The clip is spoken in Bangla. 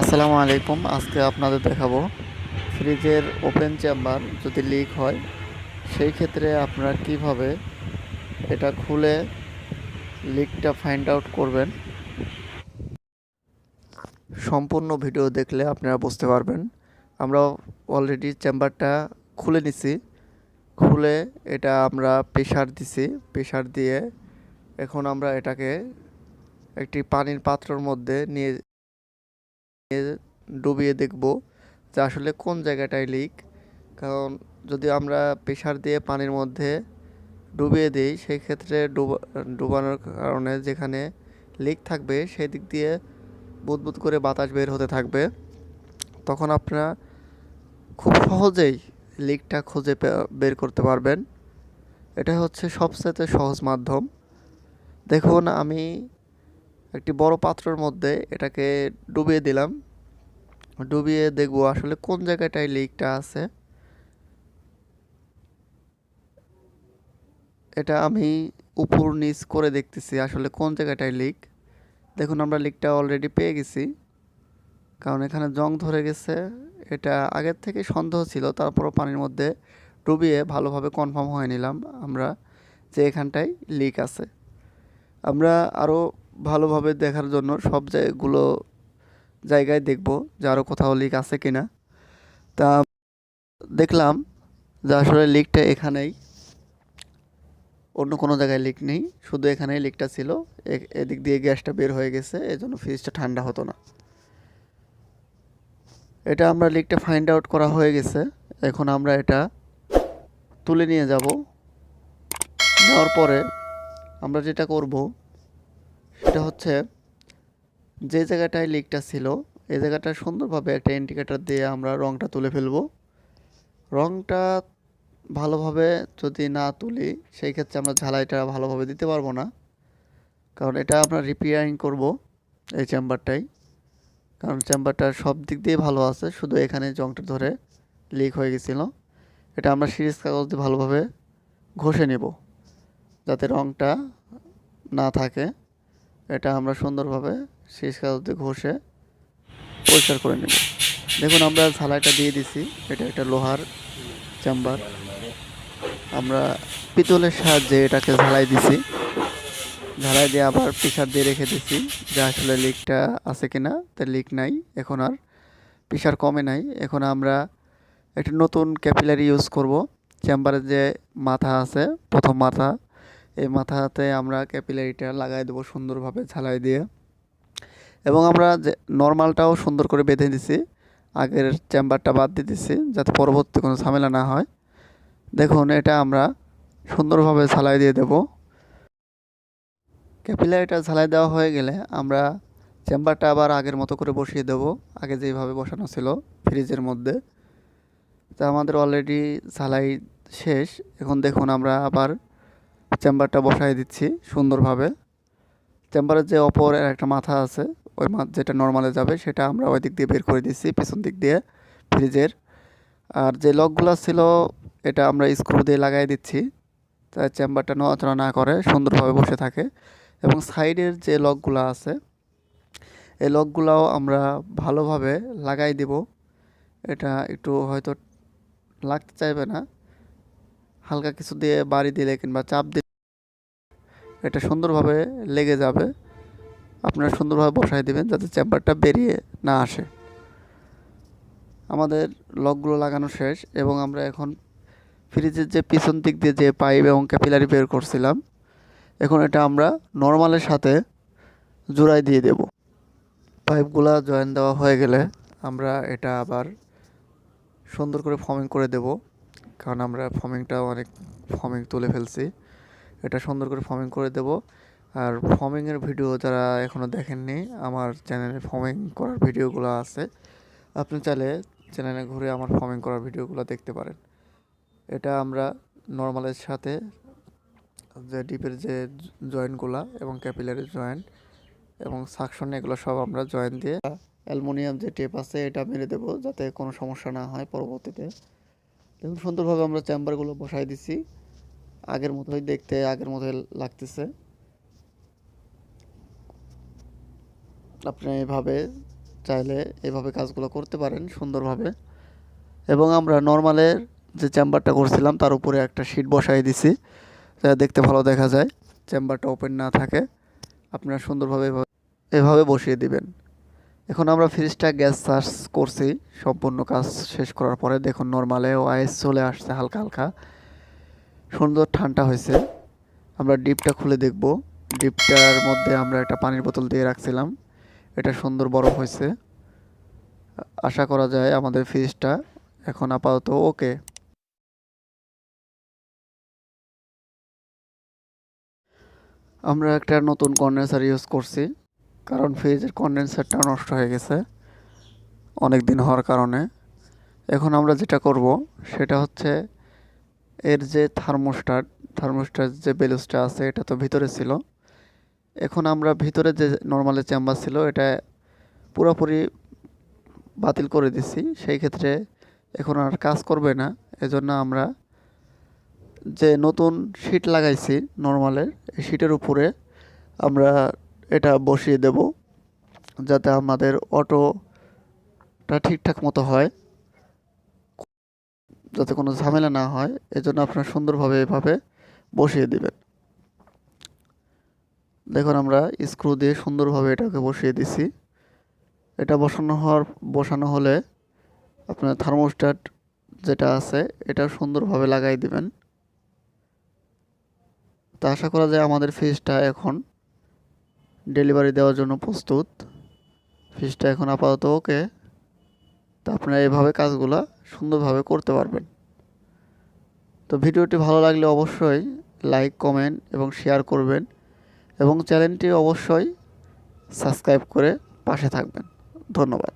আসসালামু আলাইকুম। আজকে আপনাদের দেখাবো ফ্রিজের ওপেন চেম্বার যদি লিক হয় সেই ক্ষেত্রে আপনারা কিভাবে এটা খুলে লিকটা ফাইন্ড আউট করবেন। সম্পূর্ণ ভিডিও দেখলে আপনারা বুঝতে পারবেন। আমরা অলরেডি চেম্বারটা খুলে নিছি, খুলে এটা আমরা প্রেসার দিছি। প্রেসার দিয়ে এখন আমরা এটাকে একটি পানির পাত্রের মধ্যে নিয়ে ডুবিয়ে দেখব যে আসলে কোন জায়গাটায় লিক। কারণ যদি আমরা প্রেসার দিয়ে পানির মধ্যে ডুবিয়ে দিই সেই ক্ষেত্রে ডুবানোর কারণে যেখানে লিক থাকবে সেই দিক দিয়ে বুদবুদ করে বাতাস বের হতে থাকবে। তখন আপনারা খুব সহজেই লিকটা খুঁজে বের করতে পারবেন। এটা হচ্ছে সবচেয়ে সহজ মাধ্যম। দেখুন, আমি একটি বড় পাত্রের মধ্যে এটাকে ডুবিয়ে দিলাম। ডুবিয়ে দেখব আসলে কোন জায়গাটায় লিকটা আছে। এটা আমি উপর নিচ করে দেখতেছি আসলে কোন জায়গাটায় লিক। দেখুন, আমরা লিকটা অলরেডি পেয়ে গেছি, কারণ এখানে জং ধরে গেছে। এটা আগের থেকে সন্দেহ ছিল, তারপরও পানির মধ্যে ডুবিয়ে ভালোভাবে কনফার্ম হয়ে নিলাম আমরা যে এখানটায় লিক আছে। আমরা আরও ভালোভাবে দেখার জন্য সব জায়গায় দেখব যে আরও কোথাও লিক আছে কিনা। তা দেখলাম যে আসলে লিকটা এখানেই, অন্য কোনো জায়গায় লিক নেই, শুধু এখানেই লিকটা ছিল। এদিক দিয়ে গ্যাসটা বের হয়ে গেছে, এই জন্য ফ্রিজটা ঠান্ডা হতো না। এটা আমরা লিকটা ফাইন্ড আউট করা হয়ে গেছে। এখন আমরা এটা তুলে নিয়ে যাব। নেওয়ার পরে আমরা যেটা করব সেটা হচ্ছে যে জায়গাটায় লিকটা ছিল এই জায়গাটা সুন্দরভাবে একটা ইন্ডিকেটর দিয়ে আমরা রংটা তুলে ফেলব। রংটা ভালোভাবে যদি না তুলি সেই ক্ষেত্রে আমরা ঝালাইটা ভালোভাবে দিতে পারবো না, কারণ এটা আমরা রিপেয়ারিং করব এই চেম্বারটাই। কারণ চেম্বারটা সব দিক দিয়ে ভালো আছে, শুধু এখানে জংটা ধরে লিক হয়ে গেছিলো। এটা আমরা সিরিজ কাগজ দিয়ে ভালোভাবে ঘষে নেব যাতে রংটা না থাকে। এটা আমরা সুন্দরভাবে সিরিজ কাগজ দিয়ে ঘষে পরিষ্কার করে নেব। দেখুন, আমরা ঝালাইটা দিয়ে দিছি। এটা একটা লোহার চেম্বার, আমরা পিতলের সাহায্যে এটাকে ঝালাই দিছি। ঝালাই দিয়ে আবার প্রেসার দিয়ে রেখে দিছি যে আসলে লিকটা আছে কিনা। তা লিক নাই, এখন আর প্রেসার কমে নাই। এখন আমরা একটা নতুন ক্যাপিলারি ইউজ করব। চেম্বারের যে মাথা আছে, প্রথম মাথা, এই মাথাতে আমরা ক্যাপিলারিটা লাগাই দেবো সুন্দরভাবে ঝালাই দিয়ে। এবং আমরা যে নর্মালটাও সুন্দর করে বেঁধে দিছি, আগের চেম্বারটা বাদ দিয়ে দিছি যাতে পরবর্তী কোনো ঝামেলা না হয়। দেখুন, এটা আমরা সুন্দরভাবে ঝালাই দিয়ে দেব। ক্যাপিলারিটা ঝালাই দেওয়া হয়ে গেলে আমরা চেম্বারটা আবার আগের মতো করে বসিয়ে দেব, আগে যেভাবে বসানো ছিল ফ্রিজের মধ্যে। তা আমাদের অলরেডি ঝালাই শেষ। এখন দেখুন, আমরা আবার চেম্বারটা বসাই দিচ্ছি সুন্দরভাবে। চেম্বারের যে অপর একটা মাথা আছে, ওই যেটা নর্মালে যাবে সেটা আমরা ওই দিক দিয়ে বের করে দিচ্ছি, পেছন দিক দিয়ে ফ্রিজের। আর যে লকগুলো ছিল এটা আমরা স্ক্রু দিয়ে লাগাই দিচ্ছি, তাই চেম্বারটা নড়াচড়া না করে সুন্দরভাবে বসে থাকে। এবং সাইডের যে লকগুলো আছে এই লকগুলাও আমরা ভালোভাবে লাগাই দেব। এটা একটু হয়তো লাগতে চাইবে না, হালকা কিছু দিয়ে বাড়ি দিলে কিংবা চাপ দিলে এটা সুন্দরভাবে লেগে যাবে। আপনারা সুন্দরভাবে বসাই দেবেন যাতে চেম্বারটা বেরিয়ে না আসে। আমাদের লকগুলো লাগানো শেষ এবং আমরা এখন ফ্রিজের যে পিছন দিক দিয়ে যে পাইপ এবং ক্যাপিলারি বের করছিলাম, এখন এটা আমরা নর্মালের সাথে জোড়াই দিয়ে দেব। পাইপগুলা জয়েন দেওয়া হয়ে গেলে আমরা এটা আবার সুন্দর করে ফমিং করে দেব, কারণ আমরা ফমিং তুলে ফেলছি। এটা সুন্দর করে ফমিং করে দেব। আর ফমিংয়ের ভিডিও যারা এখনও দেখেননি, আমার চ্যানেলে ফমিং করার ভিডিওগুলো আছে, আপনি চাইলে চ্যানেলে ঘুরে আমার ফমিং করার ভিডিওগুলো দেখতে পারেন। এটা আমরা নর্মালের সাথে যে ডিপের যে জয়েন্টগুলো এবং ক্যাপিলারি জয়েন্ট এবং সাকশন, এগুলো সব আমরা জয়েন্ট দিয়ে অ্যালুমিনিয়াম যে টেপ আছে এটা মেরে দেবো যাতে কোনো সমস্যা না হয় পরবর্তীতে। দেখুন, সুন্দরভাবে আমরা চেম্বারগুলো বসাই দিছি, আগের মতোই দেখতে, আগের মতোই লাগতেছে। আপনি এভাবে চাইলে এভাবে কাজগুলো করতে পারেন সুন্দরভাবে। এবং আমরা নর্মালের যে চেম্বারটা করছিলাম তার উপরে একটা শিট বসাই দিছি, যা দেখতে ভালো দেখা যায়, চেম্বারটা ওপেন না থাকে। আপনারা সুন্দরভাবে এভাবে বসিয়ে দিবেন। এখন আমরা ফ্রিজটা গ্যাস সার্চ করছি সম্পূর্ণ কাজ শেষ করার পরে। দেখুন নর্মালে ও আইস চলে আসছে, হালকা হালকা সুন্দর ঠান্ডা হয়েছে। আমরা ডিপটা খুলে দেখব। ডিপটার মধ্যে আমরা একটা পানির বোতল দিয়ে রাখছিলাম, এটা সুন্দর বরফ হয়েছে। আশা করা যায় আমাদের ফ্রিজটা এখন আপাতত ওকে। আমরা একটা নতুন কন্ডেন্সার ইউজ করছি, কারণ ফ্রিজের কন্ডেন্সারটা নষ্ট হয়ে গেছে অনেক দিন হওয়ার কারণে। এখন আমরা যেটা করব সেটা হচ্ছে এর যে থার্মোস্টার যে বেলুসটা আছে এটা তো ভিতরে ছিল। এখন আমরা ভিতরে যে নর্মালের চেম্বার ছিল এটা পুরোপুরি বাতিল করে দিছি। সেই ক্ষেত্রে এখন আর কাজ করবে না। এজন্য আমরা যে নতুন শিট লাগাইছি নর্মালের, এই শিটের উপরে আমরা এটা বসিয়ে দেব, যাতে আমাদের অটোটা ঠিকঠাক মতো হয়, যাতে কোনো ঝামেলা না হয়। এজন্য আপনারা সুন্দরভাবে এভাবে বসিয়ে দিবেন। দেখুন আমরা স্ক্রু দিয়ে সুন্দরভাবে এটাকে বসিয়ে দিছি। এটা বসানো হলে আপনার থার্মোস্ট্যাট যেটা আছে এটা সুন্দরভাবে লাগাই দিবেন। তা আশা করা যায় আমাদের ফ্রিজটা এখন ডেলিভারি দেওয়ার জন্য প্রস্তুত। ফ্রিজটা এখন আপাতত ওকে। তা আপনারা এভাবে কাজগুলো সুন্দরভাবে করতে পারবেন। তো ভিডিওটি ভালো লাগলে অবশ্যই লাইক, কমেন্ট এবং শেয়ার করবেন, এবং চ্যানেলটি অবশ্যই সাবস্ক্রাইব করে পাশে থাকবেন। ধন্যবাদ।